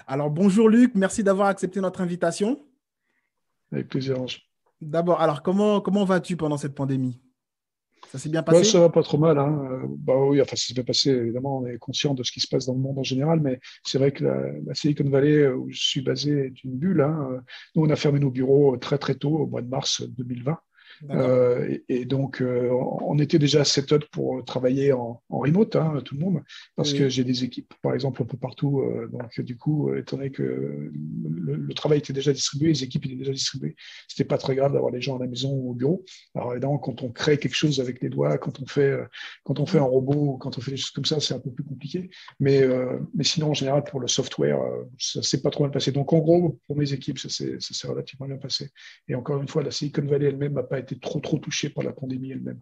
Alors, bonjour Luc, merci d'avoir accepté notre invitation. Avec plaisir, Ange. D'abord, alors comment vas-tu pendant cette pandémie? Ça s'est bien Bah, passé? ça va pas trop mal, hein. Bah oui, enfin, ça s'est bien passé. Évidemment, on est conscient de ce qui se passe dans le monde en général, mais c'est vrai que la Silicon Valley, où je suis basé, est une bulle, hein. Nous, on a fermé nos bureaux très très tôt, au mois de mars 2020. D'accord. Et donc, on était déjà set-up pour travailler en remote, hein, tout le monde, Oui, parce que oui. j'ai des équipes, par exemple, un peu partout. Donc, du coup, étant donné que le travail était déjà distribué, les équipes étaient déjà distribuées, c'était pas très grave d'avoir les gens à la maison ou au bureau. Alors, évidemment, quand on crée quelque chose avec les doigts, quand on fait un Mhm. robot, quand on fait des choses comme ça, c'est un peu plus compliqué. Mais sinon, en général, pour le software, ça s'est pas trop mal passé. Donc, en gros, pour mes équipes, ça s'est relativement bien passé. Et encore une fois, la Silicon Valley elle-même n'a pas été trop touchée par la pandémie elle-même.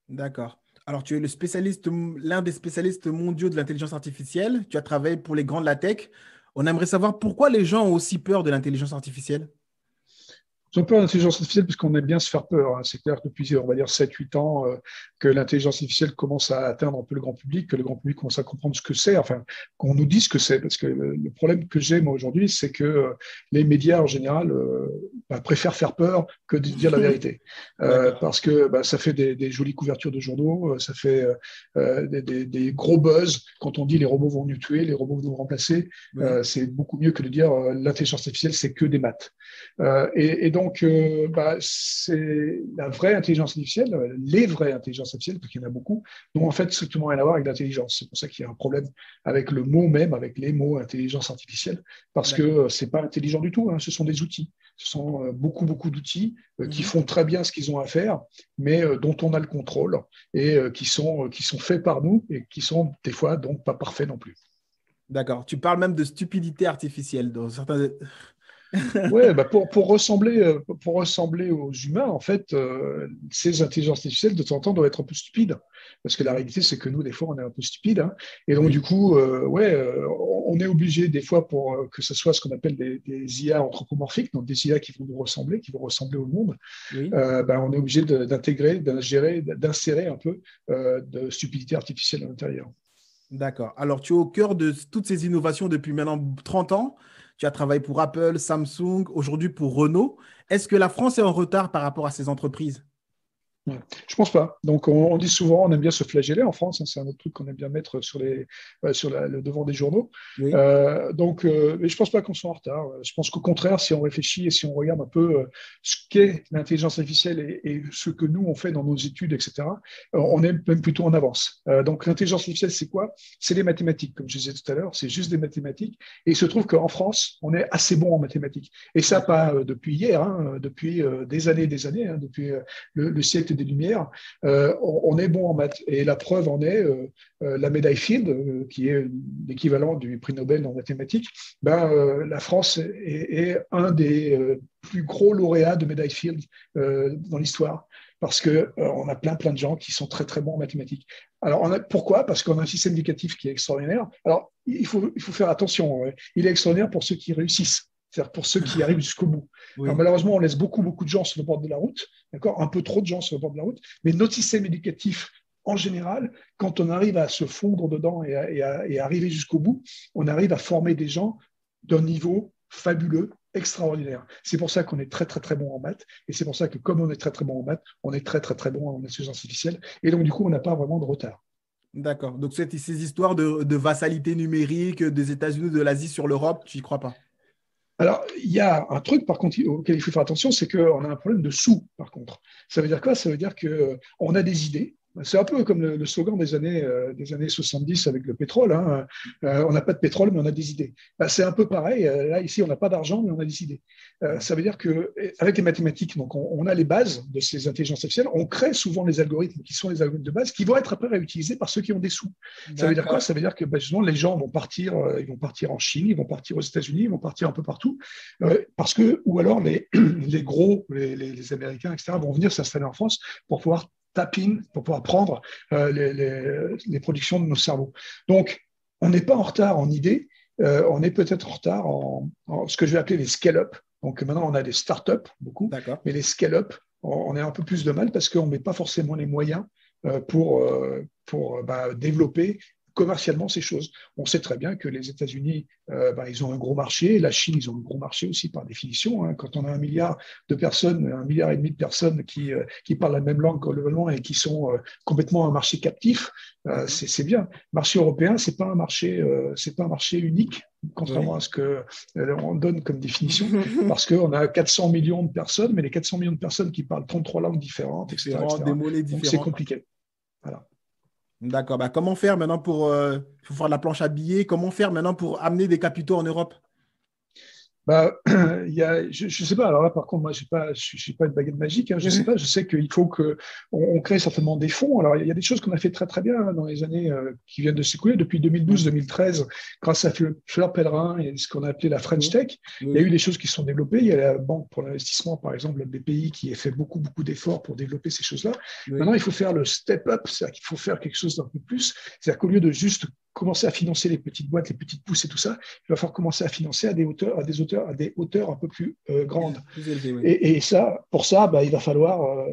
D'accord. Alors, tu es le spécialiste, l'un des spécialistes mondiaux de l'intelligence artificielle. Tu as travaillé pour les grands de la tech. On aimerait savoir pourquoi les gens ont aussi peur de l'intelligence artificielle. Ils ont peur de l'intelligence artificielle parce qu'on aime bien se faire peur, hein. C'est clair que depuis, on va dire, 7 8 ans, que l'intelligence artificielle commence à atteindre un peu le grand public, que le grand public commence à comprendre ce que c'est, enfin, qu'on nous dise ce que c'est. Parce que le problème que j'ai, moi, aujourd'hui, c'est que les médias, en général, préfèrent faire peur que de dire la vérité. D'accord. Parce que ça fait des jolies couvertures de journaux, ça fait des gros buzz. Quand on dit les robots vont nous tuer, les robots vont nous remplacer, Oui. c'est beaucoup mieux que de dire l'intelligence artificielle, c'est que des maths. Et donc, c'est la vraie intelligence artificielle, les vraies intelligences artificielles, parce qu'il y en a beaucoup, n'ont en fait strictement rien à voir avec l'intelligence. C'est pour ça qu'il y a un problème avec le mot même, avec les mots intelligence artificielle, parce que D'accord. c'est pas intelligent du tout, hein. Ce sont des outils. Ce sont beaucoup d'outils qui Mhm. font très bien ce qu'ils ont à faire, mais dont on a le contrôle et qui sont faits par nous et qui sont des fois donc pas parfaits non plus. D'accord. Tu parles même de stupidité artificielle dans certains. Ouais, pour ressembler aux humains, en fait, ces intelligences artificielles, de temps en temps, doivent être un peu stupides. Parce que la réalité, c'est que nous, des fois, on est un peu stupides, hein. Et donc, du Oui. coup, ouais, on est obligé, des fois, pour que ce soit ce qu'on appelle des IA anthropomorphiques, donc des IA qui vont nous ressembler, qui vont ressembler au monde, Oui. on est obligé d'intégrer, d'ingérer, d'insérer un peu de stupidité artificielle à l'intérieur. D'accord. Alors, tu es au cœur de toutes ces innovations depuis maintenant 30 ans. Tu as travaillé pour Apple, Samsung, aujourd'hui pour Renault. Est-ce que la France est en retard par rapport à ces entreprises? Ouais. Je pense pas. Donc, on dit souvent, on aime bien se flageller en France, hein, c'est un autre truc qu'on aime bien mettre le devant des journaux. Oui. Mais je pense pas qu'on soit en retard. Je pense qu'au contraire, si on réfléchit et si on regarde un peu ce qu'est l'intelligence artificielle et ce que nous, on fait dans nos études, etc., on est même plutôt en avance. Donc, l'intelligence artificielle, c'est quoi? C'est les mathématiques, comme je disais tout à l'heure, c'est juste des mathématiques. Et il se trouve qu'en France, on est assez bon en mathématiques. Et ça, D'accord. pas depuis hier, hein, depuis des années, hein, depuis le siècle des Lumières, on est bon en maths. Et la preuve en est la médaille Field, qui est l'équivalent du prix Nobel en mathématiques. La France est un des plus gros lauréats de médaille Field dans l'histoire. Parce qu'on a plein de gens qui sont très très bons en mathématiques. Alors pourquoi? Parce qu'on a un système éducatif qui est extraordinaire. Alors il faut faire attention. Il est extraordinaire pour ceux qui réussissent, c'est-à-dire pour ceux qui arrivent jusqu'au bout. Alors, Oui. malheureusement, on laisse beaucoup de gens sur le bord de la route, d'accord, un peu trop de gens sur le bord de la route, mais notre système éducatif, en général, quand on arrive à se fondre dedans et à arriver jusqu'au bout, on arrive à former des gens d'un niveau fabuleux, extraordinaire. C'est pour ça qu'on est très très bon en maths, et c'est pour ça que comme on est très très bon en maths, on est très très bon en intelligence artificielle, et donc du coup, on n'a pas vraiment de retard. D'accord. Donc, ces histoires de vassalité numérique des États-Unis, de l'Asie sur l'Europe, tu n'y crois pas? Alors, il y a un truc, par contre, auquel il faut faire attention, c'est qu'on a un problème de sous, par contre. Ça veut dire quoi? Ça veut dire qu'on a des idées. C'est un peu comme le slogan des années 70 avec le pétrole, hein. On n'a pas de pétrole, mais on a des idées. C'est un peu pareil. Là, ici, on n'a pas d'argent, mais on a des idées. Ça veut dire qu'avec les mathématiques, donc on a les bases de ces intelligences artificielles. On crée souvent les algorithmes qui sont les algorithmes de base qui vont être après réutilisés par ceux qui ont des sous. Ça veut dire quoi? D'accord. Ça veut dire que justement, les gens vont partir, ils vont partir en Chine, ils vont partir aux États-Unis, ils vont partir un peu partout, parce que, ou alors les gros, les Américains, etc., vont venir s'installer en France pour pouvoir tap in, pour pouvoir prendre les productions de nos cerveaux. Donc, on n'est pas en retard en idées, on est peut-être en retard en ce que je vais appeler les scale-up. Donc maintenant, on a des start-up, beaucoup, D'accord. mais les scale-up, on a un peu plus de mal parce qu'on ne met pas forcément les moyens pour développer commercialement ces choses. On sait très bien que les États-Unis, ils ont un gros marché, la Chine, ils ont un gros marché aussi par définition. Hein. Quand on a 1 milliard de personnes, 1,5 milliard de personnes qui parlent la même langue globalement et qui sont complètement un marché captif, c'est bien. Le marché européen, c'est pas un marché unique, contrairement Oui. à ce que on donne comme définition, parce qu'on a 400 millions de personnes, mais les 400 millions de personnes qui parlent 33 langues différentes, etc., Différents, des etc. mollets Donc c'est différents. compliqué. Voilà. D'accord. Bah, comment faire maintenant pour faire la planche à billets? Comment faire maintenant pour amener des capitaux en Europe? Je sais pas. Alors là, par contre, moi, je suis pas une baguette magique. Hein, je sais pas. Je sais qu'il faut on crée certainement des fonds. Alors, il y a des choses qu'on a fait très très bien hein, dans les années qui viennent de s'écouler depuis 2012-2013, grâce à Fleur Pellerin et ce qu'on a appelé la French Oui, Tech. Il y a eu oui, des choses qui se sont développées. Il y a la Banque pour l'investissement, par exemple, la BPI, qui a fait beaucoup beaucoup d'efforts pour développer ces choses-là. oui. Maintenant, il faut faire le step up, c'est-à-dire qu'il faut faire quelque chose d'un peu plus. C'est-à-dire qu'au lieu de juste commencer à financer les petites boîtes, les petites pousses et tout ça, il va falloir commencer à financer à des hauteurs un peu plus grandes. Plus élevé, oui. Et ça, pour ça, il va falloir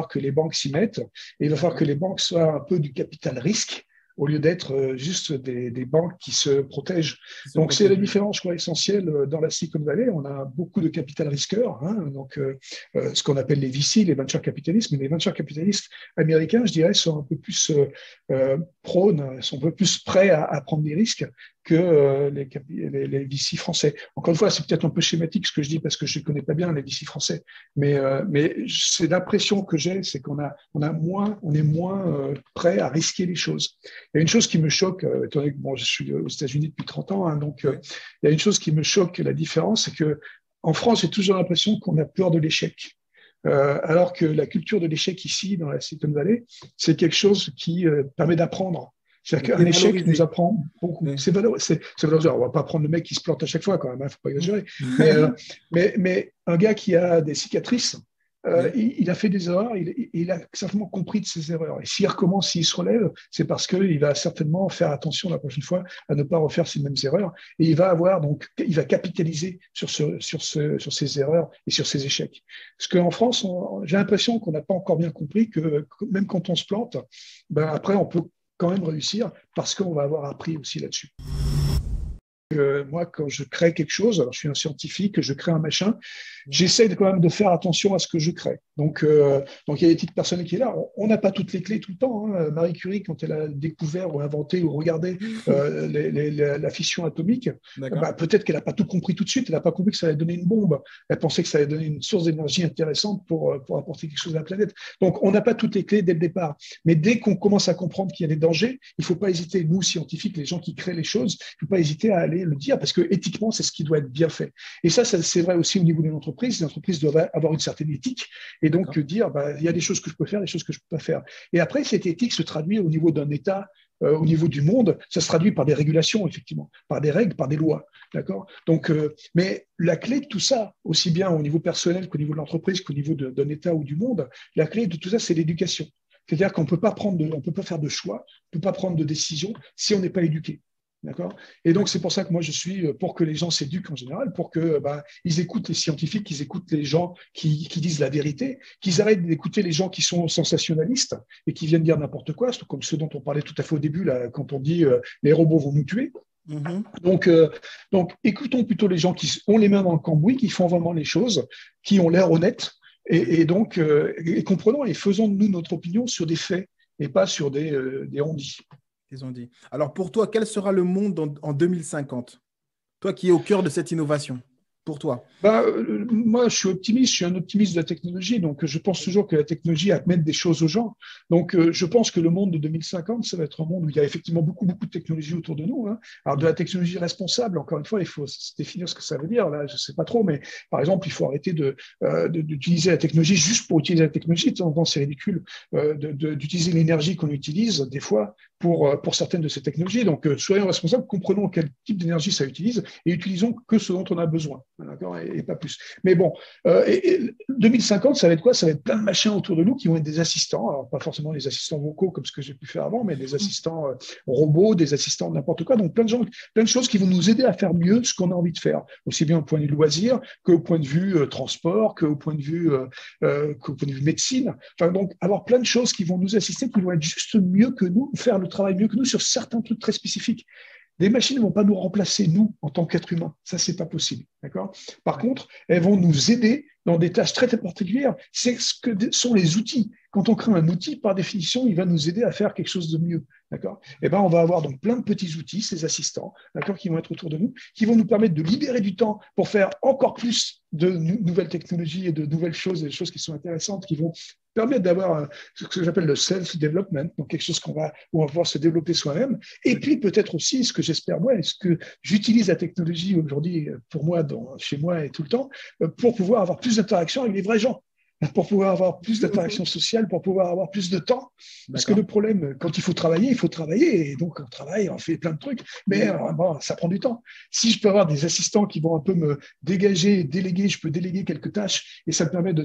que les banques s'y mettent, et il va falloir que D'accord. les banques soient un peu du capital risque au lieu d'être juste des banques qui se protègent. Qui se Donc, c'est la protège, oui. différence, je crois, essentielle dans la Silicon Valley. On a beaucoup de capital risqueurs, hein, donc ce qu'on appelle les VC, les venture capitalistes, mais les venture capitalistes américains, je dirais, sont un peu plus prônes, sont un peu plus prêts à prendre des risques que les VC français. Encore une fois, c'est peut-être un peu schématique ce que je dis parce que je ne connais pas bien les VC français, mais c'est l'impression que j'ai, c'est on est moins prêt à risquer les choses. Il y a une chose qui me choque, étant donné que bon, je suis aux États-Unis depuis 30 ans, hein, donc Oui. il y a une chose qui me choque, la différence, c'est que en France, j'ai toujours l'impression qu'on a peur de l'échec. Alors que la culture de l'échec ici, dans la Silicon Valley, c'est quelque chose qui permet d'apprendre. C'est-à-dire C'est qu'un échec nous valorisé. apprend beaucoup. Oui. C'est valorisé. On ne va pas prendre le mec qui se plante à chaque fois, quand même, il ne faut pas exagérer. Oui. Mais un gars qui a des cicatrices, Oui. il a fait des erreurs, il a certainement compris de ses erreurs. Et s'il recommence, s'il se relève, c'est parce qu'il va certainement faire attention la prochaine fois à ne pas refaire ces mêmes erreurs. Et il va capitaliser sur ses erreurs et sur ses échecs. Parce qu'en France, j'ai l'impression qu'on n'a pas encore bien compris que même quand on se plante, après, on peut quand même réussir parce qu'on va avoir appris aussi là-dessus. Moi, quand je crée quelque chose, alors je suis un scientifique, je crée un machin, j'essaie quand même de faire attention à ce que je crée. Donc il y a des petites personnes qui sont là. On n'a pas toutes les clés tout le temps. Hein. Marie Curie, quand elle a découvert ou inventé ou regardé la fission atomique, D'accord. peut-être qu'elle n'a pas tout compris tout de suite. Elle n'a pas compris que ça allait donner une bombe. Elle pensait que ça allait donner une source d'énergie intéressante pour apporter quelque chose à la planète. Donc, on n'a pas toutes les clés dès le départ. Mais dès qu'on commence à comprendre qu'il y a des dangers, il ne faut pas hésiter, nous, scientifiques, les gens qui créent les choses, il ne faut pas hésiter à aller le dire parce que éthiquement, c'est ce qui doit être bien fait. Et ça c'est vrai aussi au niveau d'une entreprise. Les entreprises doivent avoir une certaine éthique et donc dire il y a des choses que je peux faire, des choses que je ne peux pas faire. Et après, cette éthique se traduit au niveau d'un État, au niveau du monde, ça se traduit par des régulations, effectivement, par des règles, par des lois. D'accord. Donc, mais la clé de tout ça, aussi bien au niveau personnel qu'au niveau de l'entreprise, qu'au niveau d'un État ou du monde, la clé de tout ça, c'est l'éducation. C'est-à-dire qu'on peut pas faire de choix, on ne peut pas prendre de décision si on n'est pas éduqué. D'accord. Et donc, c'est pour ça que moi, je suis pour que les gens s'éduquent en général, pour que ils écoutent les scientifiques, qu'ils écoutent les gens qui disent la vérité, qu'ils arrêtent d'écouter les gens qui sont sensationnalistes et qui viennent dire n'importe quoi, comme ceux dont on parlait tout à fait au début, là, quand on dit les robots vont nous tuer. Mhm. Donc, écoutons plutôt les gens qui ont les mains dans le cambouis, qui font vraiment les choses, qui ont l'air honnêtes, et donc, comprenons et faisons de nous notre opinion sur des faits et pas sur des on-dit. Ils ont dit. Alors, pour toi, quel sera le monde en 2050? Toi qui es au cœur de cette innovation, pour toi. Moi, je suis optimiste, je suis un optimiste de la technologie, donc je pense toujours que la technologie amène des choses aux gens. Donc, je pense que le monde de 2050, ça va être un monde où il y a effectivement beaucoup, beaucoup de technologie autour de nous. Hein. Alors, de la technologie responsable, encore une fois, il faut se définir ce que ça veut dire. Là, je ne sais pas trop, mais par exemple, il faut arrêter d'utiliser la technologie juste pour utiliser la technologie. De temps en temps, c'est ridicule d'utiliser l'énergie qu'on utilise, des fois, pour certaines de ces technologies. Donc, soyons responsables, comprenons quel type d'énergie ça utilise et utilisons que ce dont on a besoin. D'accord, et pas plus. Mais bon, 2050, ça va être quoi? Ça va être plein de machins autour de nous qui vont être des assistants. Alors, pas forcément des assistants vocaux comme ce que j'ai pu faire avant, mais des assistants robots, des assistants de n'importe quoi. Donc, plein de choses qui vont nous aider à faire mieux ce qu'on a envie de faire, aussi bien au point de vue loisir qu'au point de vue transport, qu'au point de vue médecine. Enfin, donc, avoir plein de choses qui vont nous assister, qui vont être juste mieux que nous, faire le travail mieux que nous sur certains trucs très spécifiques. Les machines ne vont pas nous remplacer, nous, en tant qu'êtres humains. Ça, c'est pas possible. D'accord ? Par contre, elles vont nous aider dans des tâches très, très particulières. C'est ce que sont les outils. Quand on crée un outil, par définition, il va nous aider à faire quelque chose de mieux. D'accord ? Eh ben, on va avoir donc plein de petits outils, ces assistants, d'accord, qui vont être autour de nous, qui vont nous permettre de libérer du temps pour faire encore plus de nouvelles technologies et de nouvelles choses, des choses qui sont intéressantes, qui vont permettre d'avoir ce que j'appelle le self-development, donc quelque chose où on va pouvoir se développer soi-même. Et puis peut-être aussi, ce que j'espère moi, et ce que j'utilise la technologie aujourd'hui pour moi, chez moi et tout le temps, pour pouvoir avoir plus d'interaction avec les vrais gens, pour pouvoir avoir plus d'interaction sociale, pour pouvoir avoir plus de temps. Parce que le problème, quand il faut travailler, et donc on travaille, on fait plein de trucs, mais bon, ça prend du temps. Si je peux avoir des assistants qui vont un peu me dégager, déléguer, je peux déléguer quelques tâches, et ça me permet de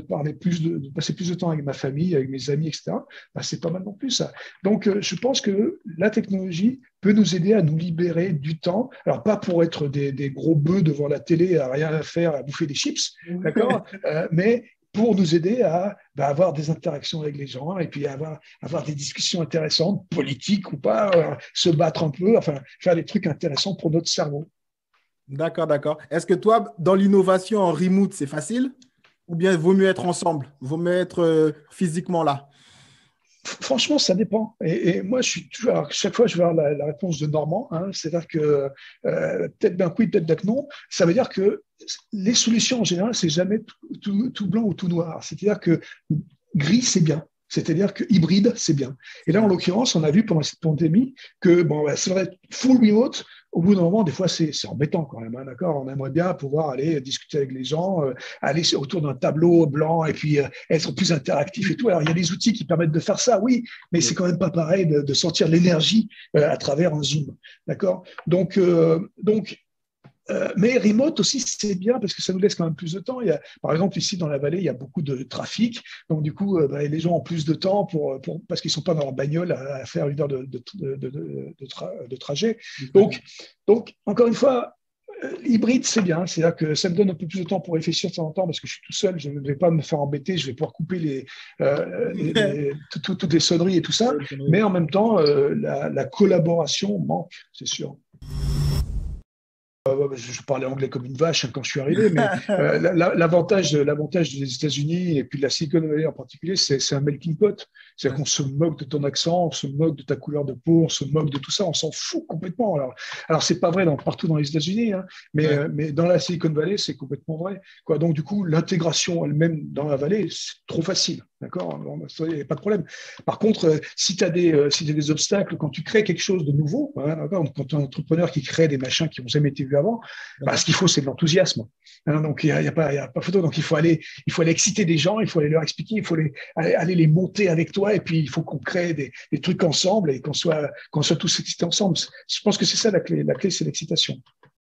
passer plus de temps avec ma famille, avec mes amis, etc., ben, c'est pas mal non plus ça. Donc je pense que la technologie peut nous aider à nous libérer du temps. Alors, pas pour être des gros bœufs devant la télé, à rien faire, à bouffer des chips, d'accord, mais pour nous aider à avoir des interactions avec les gens et puis avoir des discussions intéressantes, politiques ou pas, se battre un peu, enfin, faire des trucs intéressants pour notre cerveau. D'accord, d'accord. Est-ce que toi, dans l'innovation en remote, c'est facile? Ou bien il vaut mieux être ensemble? Il vaut mieux être physiquement là? Franchement, ça dépend. Et moi, je suis toujours, alors, chaque fois, je vais avoir la réponse de Normand. Hein, c'est-à-dire que peut-être bien que oui, peut-être bien que non. Ça veut dire que les solutions, en général, c'est jamais tout blanc ou tout noir. C'est-à-dire que gris, c'est bien. C'est-à-dire que hybride, c'est bien. Et là, en l'occurrence, on a vu pendant cette pandémie que, bon, c'est vrai, full remote, au bout d'un moment, des fois, c'est embêtant quand même. Hein, d'accord ? On aimerait bien pouvoir aller discuter avec les gens, aller autour d'un tableau blanc et puis être plus interactif et tout. Alors, il y a des outils qui permettent de faire ça, oui, mais c'est quand même pas pareil de sentir l'énergie à travers un Zoom. D'accord ? Donc, mais remote aussi, c'est bien parce que ça nous laisse quand même plus de temps. Par exemple, ici dans la vallée, il y a beaucoup de trafic. Donc, du coup, les gens ont plus de temps parce qu'ils ne sont pas dans leur bagnole à faire 1 heure de trajet. Donc, encore une fois, hybride, c'est bien. C'est-à-dire que ça me donne un peu plus de temps pour réfléchir de temps en temps parce que je suis tout seul. Je ne vais pas me faire embêter. Je vais pouvoir couper toutes les sonneries et tout ça. Mais en même temps, la collaboration manque, c'est sûr. Je parlais anglais comme une vache quand je suis arrivé, mais l'avantage des États-Unis et puis de la Silicon Valley en particulier, c'est un melting pot. C'est-à-dire qu'on se moque de ton accent, on se moque de ta couleur de peau, on se moque de tout ça, on s'en fout complètement. Alors c'est pas vrai partout dans les États-Unis, hein, mais dans la Silicon Valley, c'est complètement vrai. Quoi. Donc du coup, l'intégration elle-même dans la vallée, c'est trop facile. D'accord, il n'y a pas de problème. Par contre, si tu as des obstacles, quand tu crées quelque chose de nouveau, hein, quand tu es un entrepreneur qui crée des machins qui n'ont jamais été vus avant, ce qu'il faut, c'est de l'enthousiasme. Hein, donc, il n'y a pas photo. Donc, il faut aller exciter des gens, il faut aller leur expliquer, il faut aller les monter avec toi, et puis il faut qu'on crée des trucs ensemble et qu'on soit tous excités ensemble. Je pense que c'est ça la clé. La clé, c'est l'excitation.